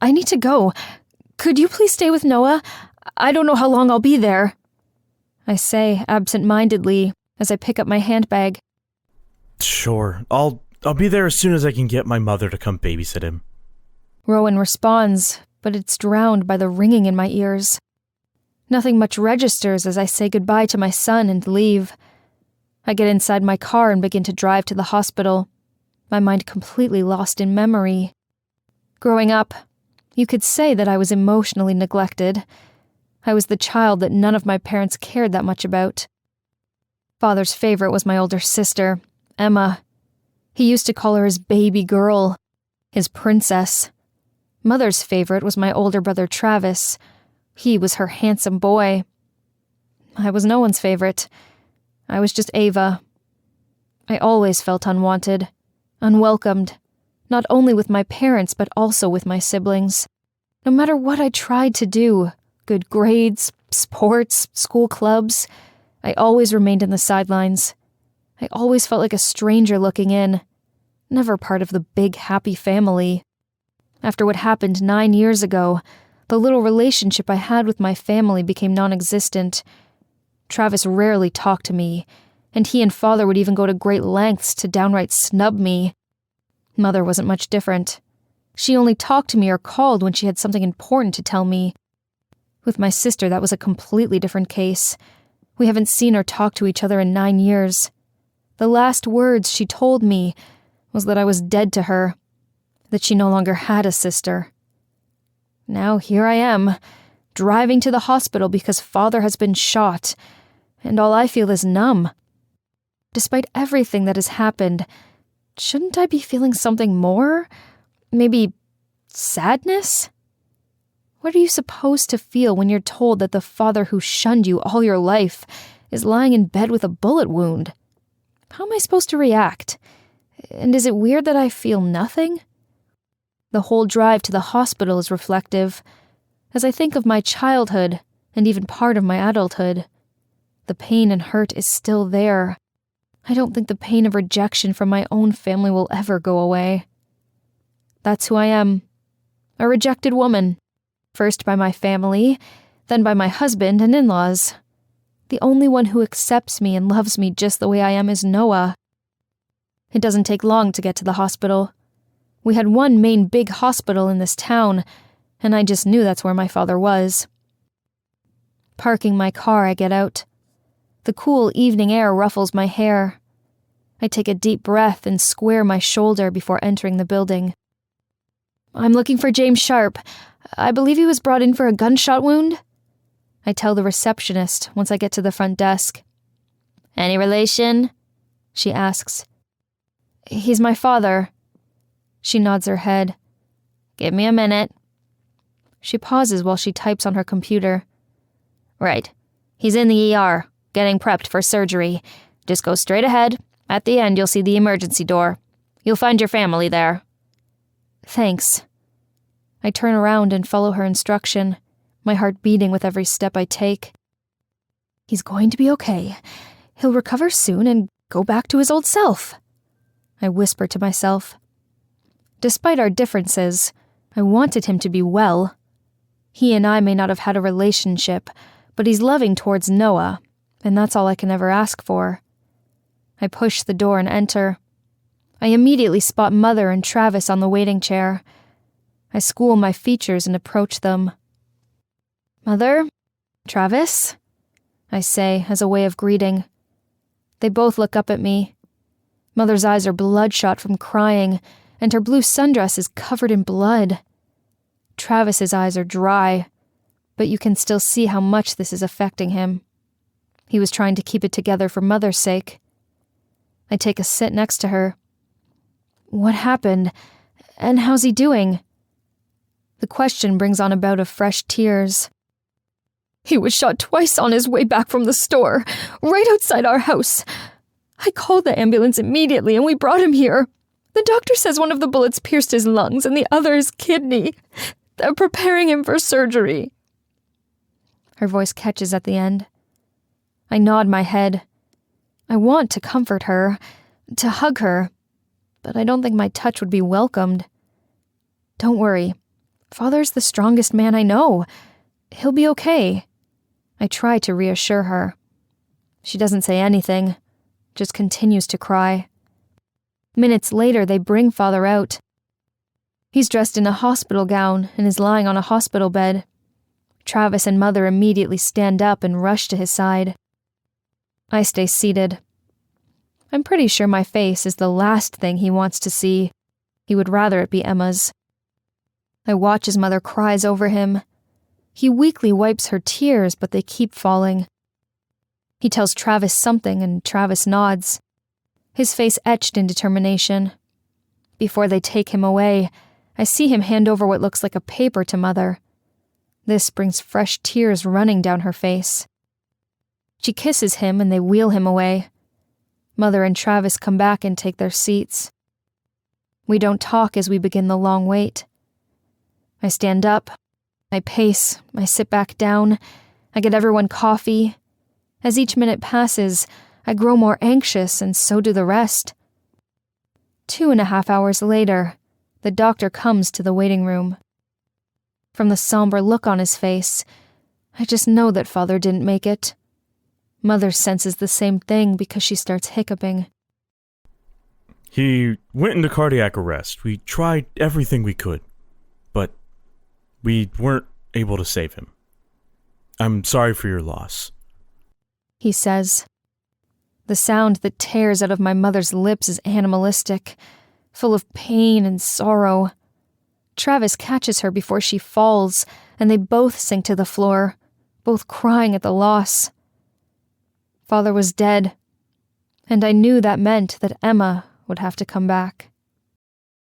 I need to go. Could you please stay with Noah? I don't know how long I'll be there. I say absent-mindedly as I pick up my handbag. Sure, I'll be there as soon as I can get my mother to come babysit him. Rowan responds, but it's drowned by the ringing in my ears. Nothing much registers as I say goodbye to my son and leave. I get inside my car and begin to drive to the hospital, my mind completely lost in memory. Growing up, you could say that I was emotionally neglected. I was the child that none of my parents cared that much about. Father's favorite was my older sister, Emma. He used to call her his baby girl, his princess. Mother's favorite was my older brother Travis. He was her handsome boy. I was no one's favorite. I was just Ava. I always felt unwanted, unwelcomed, not only with my parents but also with my siblings. No matter what I tried to do, good grades, sports, school clubs, I always remained in the sidelines. I always felt like a stranger looking in, never part of the big, happy family. After what happened 9 years ago, the little relationship I had with my family became non-existent. Travis rarely talked to me, and he and Father would even go to great lengths to downright snub me. Mother wasn't much different. She only talked to me or called when she had something important to tell me. With my sister, that was a completely different case. We haven't seen or talked to each other in 9 years. The last words she told me was that I was dead to her, that she no longer had a sister. Now here I am, driving to the hospital because Father has been shot, and all I feel is numb. Despite everything that has happened, shouldn't I be feeling something more? Maybe sadness? What are you supposed to feel when you're told that the father who shunned you all your life is lying in bed with a bullet wound? How am I supposed to react? And is it weird that I feel nothing? The whole drive to the hospital is reflective, as I think of my childhood and even part of my adulthood. The pain and hurt is still there. I don't think the pain of rejection from my own family will ever go away. That's who I am, a rejected woman, first by my family, then by my husband and in-laws. The only one who accepts me and loves me just the way I am is Noah. It doesn't take long to get to the hospital. We had one main big hospital in this town, and I just knew that's where my father was. Parking my car, I get out. The cool evening air ruffles my hair. I take a deep breath and square my shoulder before entering the building. I'm looking for James Sharp. I believe he was brought in for a gunshot wound. I tell the receptionist once I get to the front desk. Any relation? She asks. He's my father. She nods her head. Give me a minute. She pauses while she types on her computer. Right. He's in the ER, getting prepped for surgery. Just go straight ahead. At the end, you'll see the emergency door. You'll find your family there. Thanks. I turn around and follow her instruction, my heart beating with every step I take. He's going to be okay. He'll recover soon and go back to his old self. I whisper to myself. Despite our differences, I wanted him to be well. He and I may not have had a relationship, but he's loving towards Noah, and that's all I can ever ask for. I push the door and enter. I immediately spot Mother and Travis on the waiting chair. I school my features and approach them. Mother? Travis? I say as a way of greeting. They both look up at me. Mother's eyes are bloodshot from crying, and her blue sundress is covered in blood. Travis's eyes are dry, but you can still see how much this is affecting him. He was trying to keep it together for Mother's sake. I take a sit next to her. What happened? And how's he doing? The question brings on a bout of fresh tears. He was shot twice on his way back from the store, right outside our house. I called the ambulance immediately and we brought him here. The doctor says one of the bullets pierced his lungs and the other his kidney. They're preparing him for surgery. Her voice catches at the end. I nod my head. I want to comfort her, to hug her, but I don't think my touch would be welcomed. Don't worry. Father's the strongest man I know. He'll be okay. I try to reassure her. She doesn't say anything, just continues to cry. Minutes later, they bring Father out. He's dressed in a hospital gown and is lying on a hospital bed. Travis and Mother immediately stand up and rush to his side. I stay seated. I'm pretty sure my face is the last thing he wants to see. He would rather it be Emma's. I watch as Mother cries over him. He weakly wipes her tears, but they keep falling. He tells Travis something, and Travis nods, his face etched in determination. Before they take him away, I see him hand over what looks like a paper to Mother. This brings fresh tears running down her face. She kisses him and they wheel him away. Mother and Travis come back and take their seats. We don't talk as we begin the long wait. I stand up, I pace, I sit back down, I get everyone coffee. As each minute passes, I grow more anxious and so do the rest. 2.5 hours later, the doctor comes to the waiting room. From the somber look on his face, I just know that Father didn't make it. Mother senses the same thing because she starts hiccuping. He went into cardiac arrest. We tried everything we could, but we weren't able to save him. I'm sorry for your loss, he says. The sound that tears out of my mother's lips is animalistic, full of pain and sorrow. Travis catches her before she falls, and they both sink to the floor, both crying at the loss. Father was dead, and I knew that meant that Emma would have to come back.